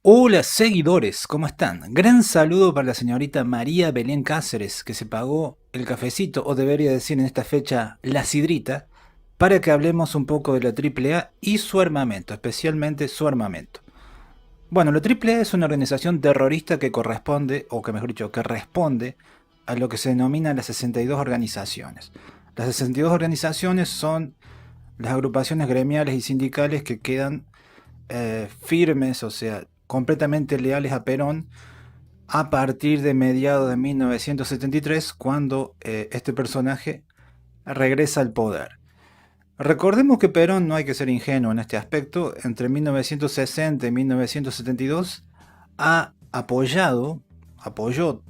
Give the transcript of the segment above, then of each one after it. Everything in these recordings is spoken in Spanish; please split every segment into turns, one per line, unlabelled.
Hola seguidores, ¿cómo están? Gran saludo para la señorita María Belén Cáceres, que se pagó el cafecito, o debería decir en esta fecha, la sidrita, para que hablemos un poco de la AAA y su armamento, especialmente su armamento. Bueno, la AAA es una organización terrorista que corresponde, o que mejor dicho, que responde a lo que se denomina las 62 organizaciones. Las 62 organizaciones son las agrupaciones gremiales y sindicales que quedan firmes, o sea, completamente leales a Perón a partir de mediados de 1973, cuando este personaje regresa al poder. Recordemos que Perón, no hay que ser ingenuo en este aspecto, entre 1960 y 1972 apoyó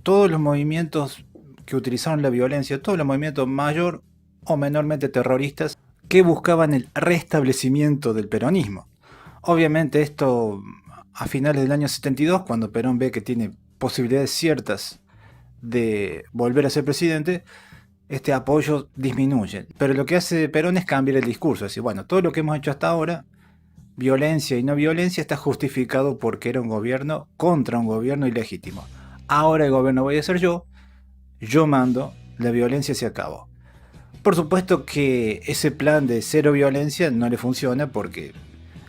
todos los movimientos que utilizaron la violencia, todos los movimientos mayor o menormente terroristas que buscaban el restablecimiento del peronismo. Obviamente esto a finales del año 72, cuando Perón ve que tiene posibilidades ciertas de volver a ser presidente, este apoyo disminuye. Pero lo que hace Perón es cambiar el discurso. Es decir, bueno, todo lo que hemos hecho hasta ahora, violencia y no violencia, está justificado porque era un gobierno contra un gobierno ilegítimo. Ahora el gobierno voy a ser yo mando, la violencia se acabó. Por supuesto que ese plan de cero violencia no le funciona porque,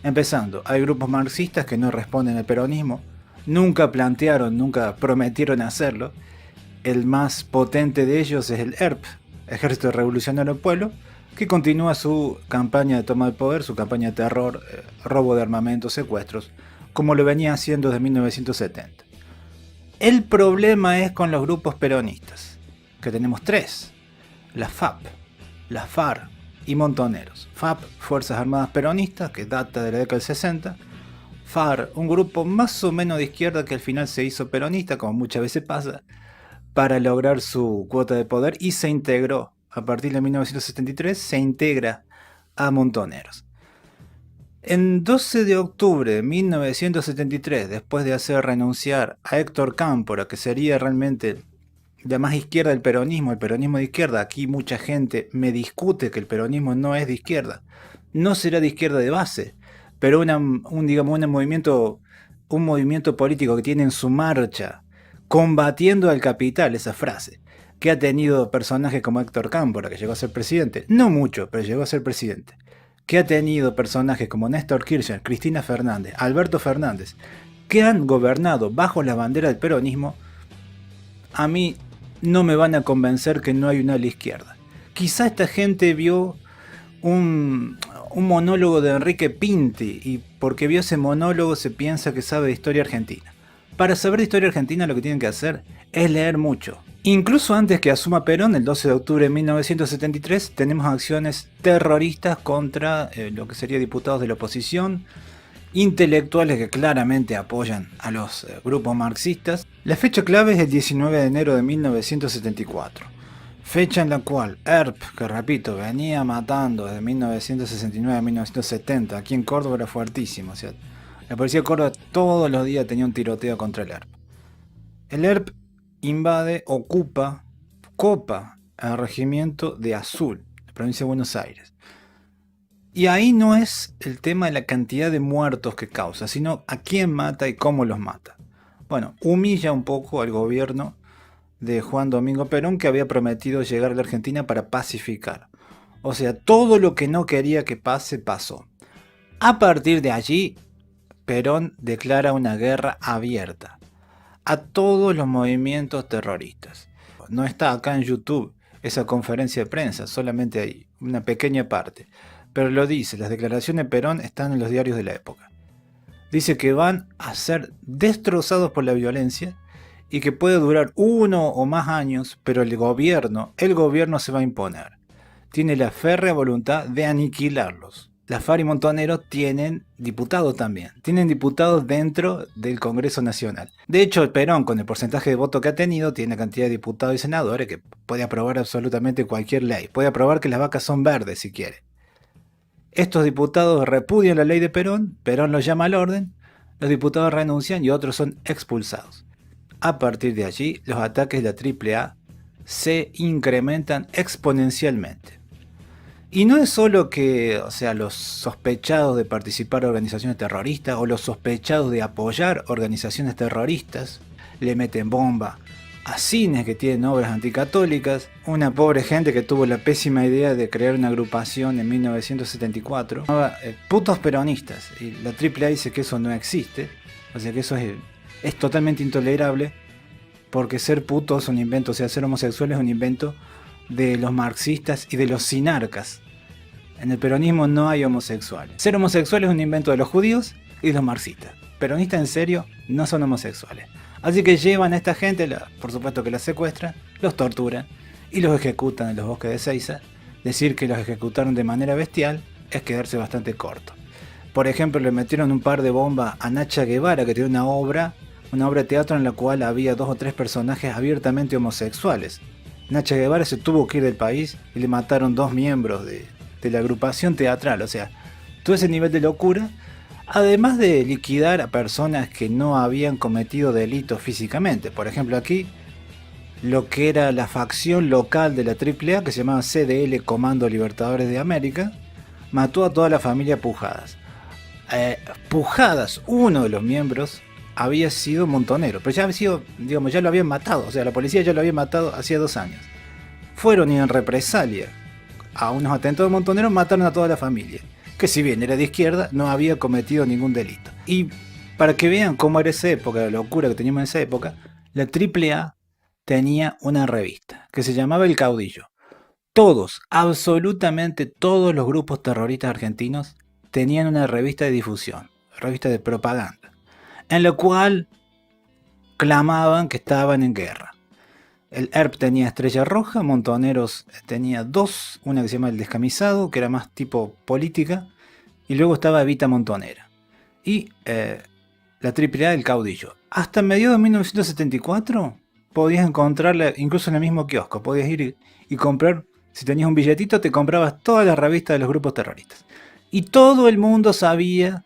empezando, hay grupos marxistas que no responden al peronismo, nunca plantearon, nunca prometieron hacerlo. El más potente de ellos es el ERP, Ejército Revolucionario del Pueblo, que continúa su campaña de toma de poder, su campaña de terror, robo de armamentos, secuestros, como lo venía haciendo desde 1970. El problema es con los grupos peronistas, que tenemos tres: la FAP, la FARC y Montoneros. FAP, Fuerzas Armadas Peronistas, que data de la década del 60. FARC, un grupo más o menos de izquierda que al final se hizo peronista, como muchas veces pasa, para lograr su cuota de poder, y se integró, a partir de 1973, se integra a Montoneros. En 12 de octubre de 1973, después de hacer renunciar a Héctor Cámpora, que sería realmente la más izquierda del peronismo, el peronismo de izquierda, aquí mucha gente me discute que el peronismo no es de izquierda, no será de izquierda de base, pero digamos, un movimiento político que tiene en su marcha, combatiendo al capital, esa frase, que ha tenido personajes como Héctor Cámpora, que llegó a ser presidente, no mucho, pero llegó a ser presidente, que ha tenido personajes como Néstor Kirchner, Cristina Fernández, Alberto Fernández, que han gobernado bajo la bandera del peronismo. A mí no me van a convencer que no hay una ala izquierda. Quizá esta gente vio un monólogo de Enrique Pinti, y porque vio ese monólogo se piensa que sabe de historia argentina. Para saber de historia argentina lo que tienen que hacer es leer mucho. Incluso antes que asuma Perón, el 12 de octubre de 1973, tenemos acciones terroristas contra lo que serían diputados de la oposición, intelectuales que claramente apoyan a los grupos marxistas. La fecha clave es el 19 de enero de 1974, fecha en la cual ERP, que repito, venía matando desde 1969 a 1970, aquí en Córdoba era fuertísimo, o sea, la policía de Córdoba todos los días tenía un tiroteo contra el ERP. El ERP invade, ocupa, copa el regimiento de Azul, la provincia de Buenos Aires. Y ahí no es el tema de la cantidad de muertos que causa, sino a quién mata y cómo los mata. Bueno, humilla un poco al gobierno de Juan Domingo Perón, que había prometido llegar a la Argentina para pacificar. O sea, todo lo que no quería que pase, pasó. A partir de allí, Perón declara una guerra abierta a todos los movimientos terroristas. No está acá en YouTube esa conferencia de prensa, solamente hay una pequeña parte. Pero lo dice, las declaraciones de Perón están en los diarios de la época. Dice que van a ser destrozados por la violencia y que puede durar 1 o más años, pero el gobierno se va a imponer. Tiene la férrea voluntad de aniquilarlos. La FARC y Montoneros tienen diputados también. Tienen diputados dentro del Congreso Nacional. De hecho, el Perón, con el porcentaje de voto que ha tenido, tiene cantidad de diputados y senadores que puede aprobar absolutamente cualquier ley. Puede aprobar que las vacas son verdes si quiere. Estos diputados repudian la ley de Perón, Perón los llama al orden, los diputados renuncian y otros son expulsados. A partir de allí, los ataques de la AAA se incrementan exponencialmente. Y no es solo que, o sea, los sospechados de participar en organizaciones terroristas o los sospechados de apoyar organizaciones terroristas le meten bomba a cines que tienen obras anticatólicas. Una pobre gente que tuvo la pésima idea de crear una agrupación en 1974, llamaba Putos Peronistas, y la AAA dice que eso no existe, o sea que eso es totalmente intolerable, porque ser puto es un invento, o sea, ser homosexual es un invento de los marxistas y de los sinarcas. En el peronismo no hay homosexuales. Ser homosexual es un invento de los judíos y de los marxistas. Peronistas en serio no son homosexuales. Así que llevan a esta gente, por supuesto que la secuestran, los torturan y los ejecutan en los bosques de Ceiza. Decir que los ejecutaron de manera bestial es quedarse bastante corto. Por ejemplo, le metieron un par de bombas a Nacha Guevara, que tiene una obra de teatro en la cual había 2 o 3 personajes abiertamente homosexuales. Nacha Guevara se tuvo que ir del país y le mataron 2 miembros de la agrupación teatral. O sea, todo ese nivel de locura, además de liquidar a personas que no habían cometido delitos físicamente. Por ejemplo, aquí lo que era la facción local de la AAA, que se llamaba CDL, Comando Libertadores de América, mató a toda la familia Pujadas. Pujadas, uno de los miembros, había sido montonero, pero ya había sido, digamos, ya lo habían matado, o sea, la policía ya lo había matado hacía 2 años. Fueron y en represalia a unos atentados montoneros mataron a toda la familia, que si bien era de izquierda, no había cometido ningún delito. Y para que vean cómo era esa época, la locura que teníamos en esa época, la AAA tenía una revista que se llamaba El Caudillo. Todos, absolutamente todos los grupos terroristas argentinos tenían una revista de difusión, revista de propaganda, en la cual clamaban que estaban en guerra. El ERP tenía Estrella Roja, Montoneros tenía 2, una que se llama El Descamisado, que era más tipo política, y luego estaba Evita Montonera. Y la AAA El Caudillo. Hasta mediados de 1974 podías encontrarla incluso en el mismo kiosco, podías ir y comprar, si tenías un billetito te comprabas todas las revistas de los grupos terroristas. Y todo el mundo sabía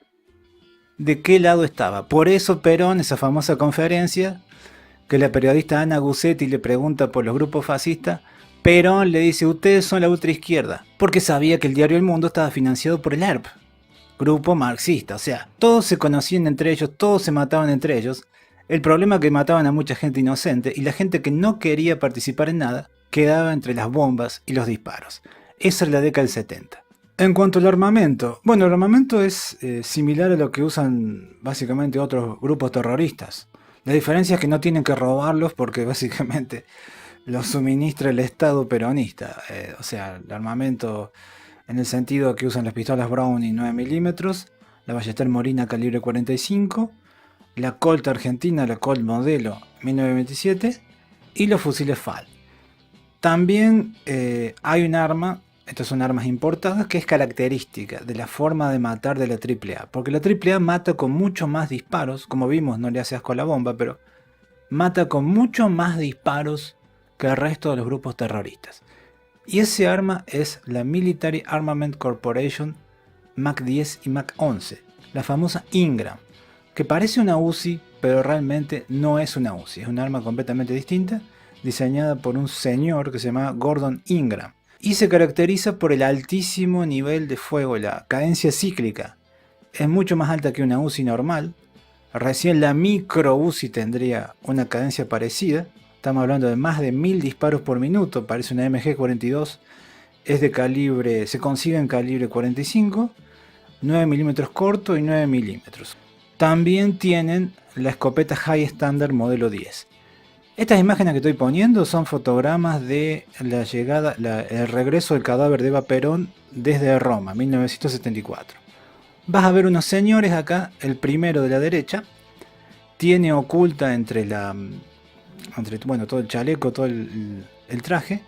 de qué lado estaba. Por eso Perón, esa famosa conferencia, que la periodista Ana Guzzetti le pregunta por los grupos fascistas, Perón le dice, ustedes son la ultraizquierda, porque sabía que el diario El Mundo estaba financiado por el ERP, grupo marxista. O sea, todos se conocían entre ellos, todos se mataban entre ellos. El problema es que mataban a mucha gente inocente, y la gente que no quería participar en nada quedaba entre las bombas y los disparos. Esa es la década del 70. En cuanto al armamento, bueno, el armamento es similar a lo que usan básicamente otros grupos terroristas. La diferencia es que no tienen que robarlos porque básicamente los suministra el Estado peronista. O sea, el armamento en el sentido que usan las pistolas Browning 9 milímetros, la Ballester Morina calibre 45, la Colt argentina, la Colt modelo 1927 y los fusiles FAL. También hay un arma, estas son armas importadas, que es característica de la forma de matar de la AAA. Porque la AAA mata con mucho más disparos, como vimos, no le hace asco a la bomba, pero mata con mucho más disparos que el resto de los grupos terroristas. Y ese arma es la Military Armament Corporation Mac 10 y Mac 11, la famosa Ingram, que parece una Uzi, pero realmente no es una Uzi, es un arma completamente distinta, diseñada por un señor que se llama Gordon Ingram, y se caracteriza por el altísimo nivel de fuego, la cadencia cíclica. Es mucho más alta que una Uzi normal. Recién la micro Uzi tendría una cadencia parecida. Estamos hablando de más de 1000 disparos por minuto. Parece una MG42. Es de calibre, se consigue en calibre 45, 9 milímetros corto y 9 milímetros. También tienen la escopeta High Standard modelo 10. Estas imágenes que estoy poniendo son fotogramas de la llegada, el regreso del cadáver de Eva Perón desde Roma, 1974. Vas a ver unos señores acá, el primero de la derecha, tiene oculta entre todo el chaleco, todo el traje,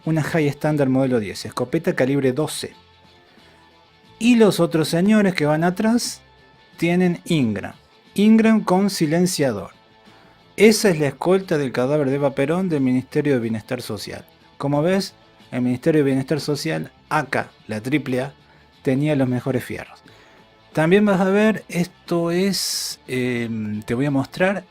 una High Standard modelo 10, escopeta calibre 12. Y los otros señores que van atrás tienen Ingram con silenciador. Esa es la escolta del cadáver de Eva Perón del Ministerio de Bienestar Social. Como ves, el Ministerio de Bienestar Social, acá, la AAA, tenía los mejores fierros. También vas a ver, esto es, te voy a mostrar,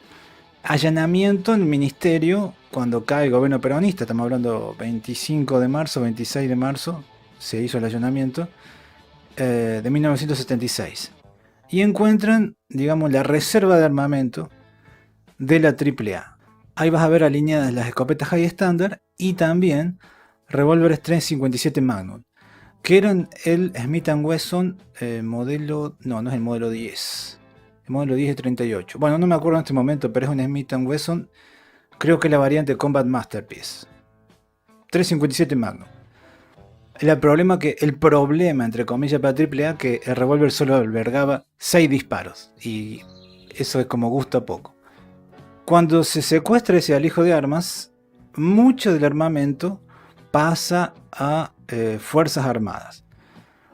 allanamiento en el ministerio cuando cae el gobierno peronista. Estamos hablando 25 de marzo, 26 de marzo se hizo el allanamiento, de 1976. Y encuentran, digamos, la reserva de armamento de la AAA. Ahí vas a ver alineadas las escopetas High Standard y también revólveres 357 Magnum, que eran el Smith & Wesson modelo... No es el modelo 10. El modelo 10 de 38. Bueno, no me acuerdo en este momento, pero es un Smith & Wesson. Creo que es la variante Combat Masterpiece. 357 Magnum. El problema, entre comillas, para AAA, que el revólver solo albergaba 6 disparos. Y eso es como gusta poco. Cuando se secuestra ese alijo de armas, mucho del armamento pasa a Fuerzas Armadas.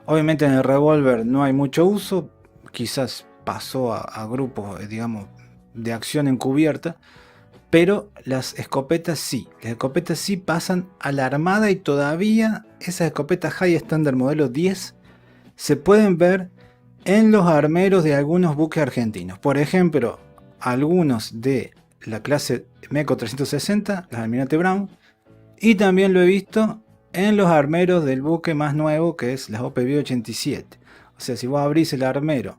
Obviamente en el revólver no hay mucho uso, quizás pasó a grupos, digamos, de acción encubierta, pero las escopetas sí pasan a la Armada y todavía esas escopetas High Standard modelo 10 se pueden ver en los armeros de algunos buques argentinos. Por ejemplo, algunos de la clase MECO 360, las Almirante Brown, y también lo he visto en los armeros del buque más nuevo, que es las OPV 87. O sea, si vos abrís el armero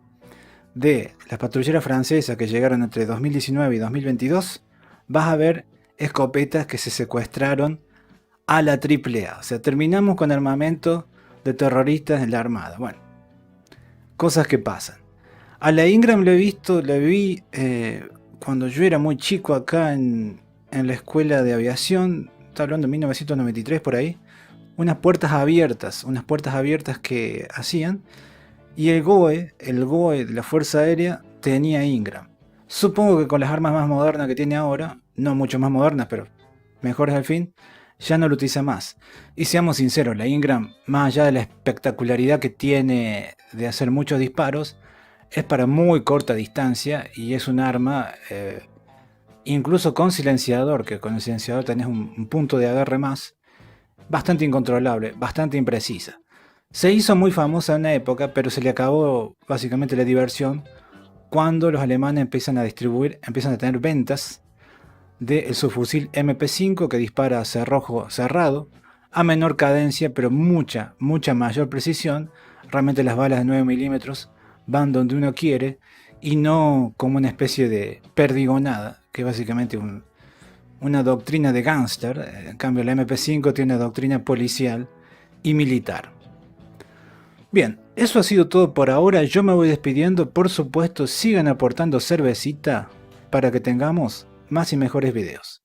de las patrulleras francesas que llegaron entre 2019 y 2022, vas a ver escopetas que se secuestraron a la AAA. O sea, terminamos con armamento de terroristas en la Armada. Bueno, cosas que pasan. A la Ingram la vi cuando yo era muy chico acá en la escuela de aviación. Está hablando de 1993 por ahí. Unas puertas abiertas que hacían. Y el GOE de la Fuerza Aérea tenía Ingram. Supongo que con las armas más modernas que tiene ahora, no mucho más modernas, pero mejores al fin, ya no lo utiliza más. Y seamos sinceros, la Ingram, más allá de la espectacularidad que tiene de hacer muchos disparos, es para muy corta distancia y es un arma, incluso con silenciador, que con el silenciador tenés un punto de agarre más, bastante incontrolable, bastante imprecisa. Se hizo muy famosa en una época, pero se le acabó básicamente la diversión cuando los alemanes empiezan a tener ventas del subfusil MP5 que dispara a cerrojo cerrado, a menor cadencia, pero mucha mayor precisión. Realmente las balas de 9 milímetros van donde uno quiere y no como una especie de perdigonada, que es básicamente una doctrina de gángster. En cambio, la MP5 tiene una doctrina policial y militar. Bien, eso ha sido todo por ahora. Yo me voy despidiendo. Por supuesto, sigan aportando cervecita para que tengamos más y mejores videos.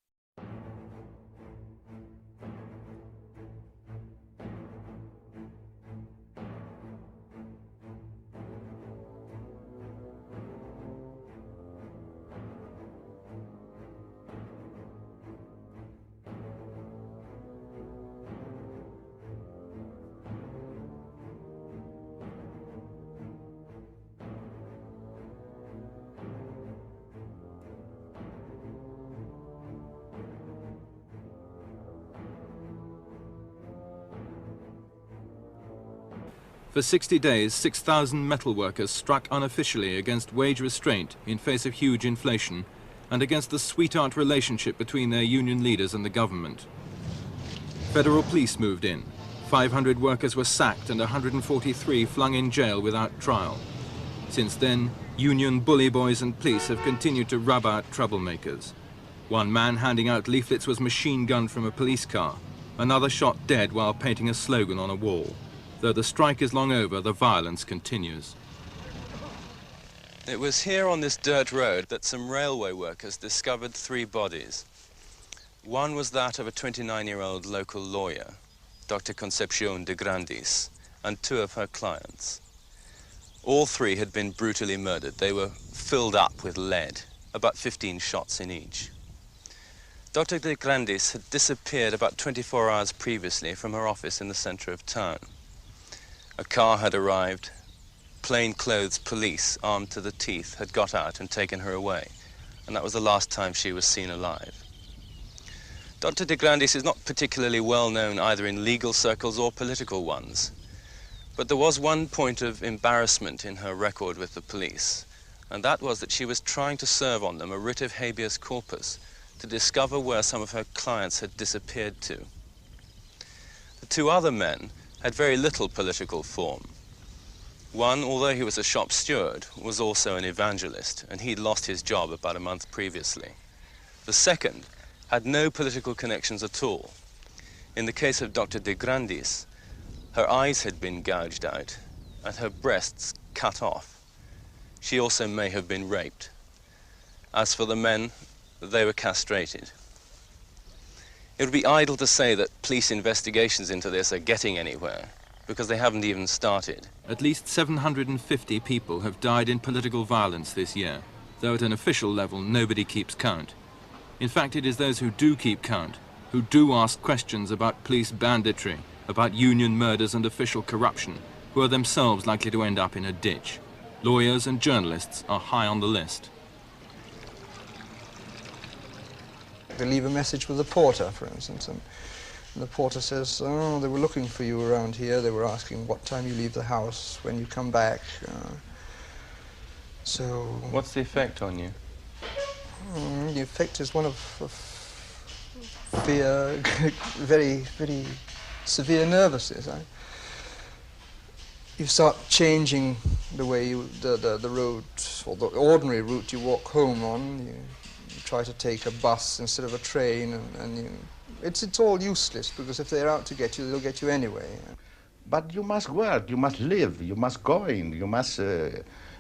For 60 days, 6,000 metal workers struck unofficially against wage restraint in face of huge inflation and against the sweetheart relationship between their union leaders and the government. Federal police moved in. 500 workers were sacked and 143 flung in jail without trial. Since then, union bully boys and police have continued to rub out troublemakers. One man handing out leaflets was machine-gunned from a police car. Another shot dead while painting a slogan on a wall. Though the strike is long over, the violence continues.
It was here on this dirt road that some railway workers discovered 3 bodies. One was that of a 29-year-old local lawyer, Dr. Concepcion de Grandis, and 2 of her clients. All 3 had been brutally murdered. They were filled up with lead, about 15 shots in each. Dr. de Grandis had disappeared about 24 hours previously from her office in the center of town. A car had arrived. Plainclothes police, armed to the teeth, had got out and taken her away, and that was the last time she was seen alive. Dr. de Grandis is not particularly well known either in legal circles or political ones, but there was one point of embarrassment in her record with the police, and that was that she was trying to serve on them a writ of habeas corpus to discover where some of her clients had disappeared to. The 2 other men had very little political form. One, although he was a shop steward, was also an evangelist, and he'd lost his job about a month previously. The second had no political connections at all. In the case of Dr. de Grandis, her eyes had been gouged out and her breasts cut off. She also may have been raped. As for the men, they were castrated. It would be idle to say that police investigations into this are getting anywhere, because they haven't even started.
At least 750 people have died in political violence this year, though at an official level nobody keeps count. In fact, it is those who do keep count, who do ask questions about police banditry, about union murders and official corruption, who are themselves likely to end up in a ditch. Lawyers and journalists are high on the list.
They leave a message with the porter, for instance, and the porter says, oh, they were looking for you around here. They were asking what time you leave the house, when you come back. So...
What's the effect on you?
The effect is one of fear, very, very severe nervousness. You start changing the way the route, or the ordinary route you walk home on. You try to take a bus instead of a train, and it's all useless, because if they're out to get you, they'll get you anyway.
But you must work, you must live, you must go in, you must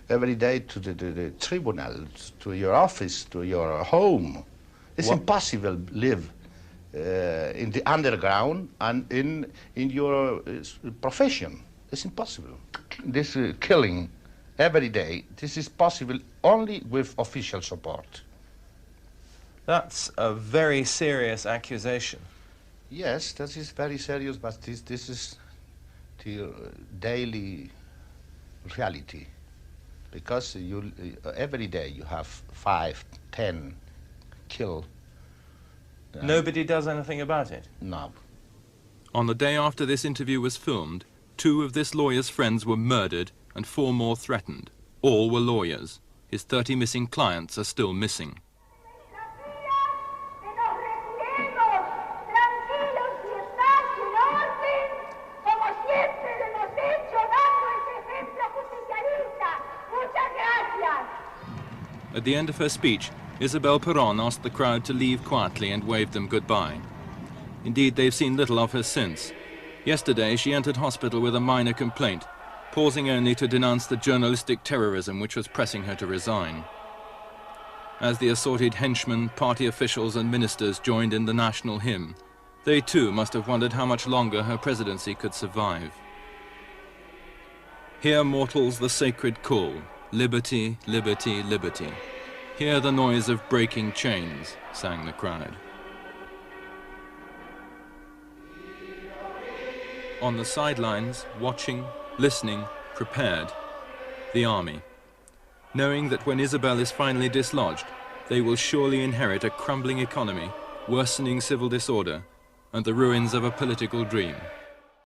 every day to the tribunal, to your office, to your home. It's impossible to live in the underground and in your profession. It's impossible. This killing every day, this is possible only with official support.
That's a very serious accusation.
Yes, that is very serious, but this is the daily reality. Because every day you have 5, 10 killed.
Nobody does anything about it?
No.
On the day after this interview was filmed, 2 of this lawyer's friends were murdered and 4 more threatened. All were lawyers. His 30 missing clients are still missing. At the end of her speech, Isabel Perón asked the crowd to leave quietly and waved them goodbye. Indeed, they've seen little of her since. Yesterday, she entered hospital with a minor complaint, pausing only to denounce the journalistic terrorism which was pressing her to resign. As the assorted henchmen, party officials and ministers joined in the national hymn, they too must have wondered how much longer her presidency could survive. Hear mortals the sacred call, liberty, liberty, liberty. Hear the noise of breaking chains, sang the crowd. On the sidelines, watching, listening, prepared, the army, knowing that when Isabel is finally dislodged, they will surely inherit a crumbling economy, worsening civil disorder, and the ruins of a political dream.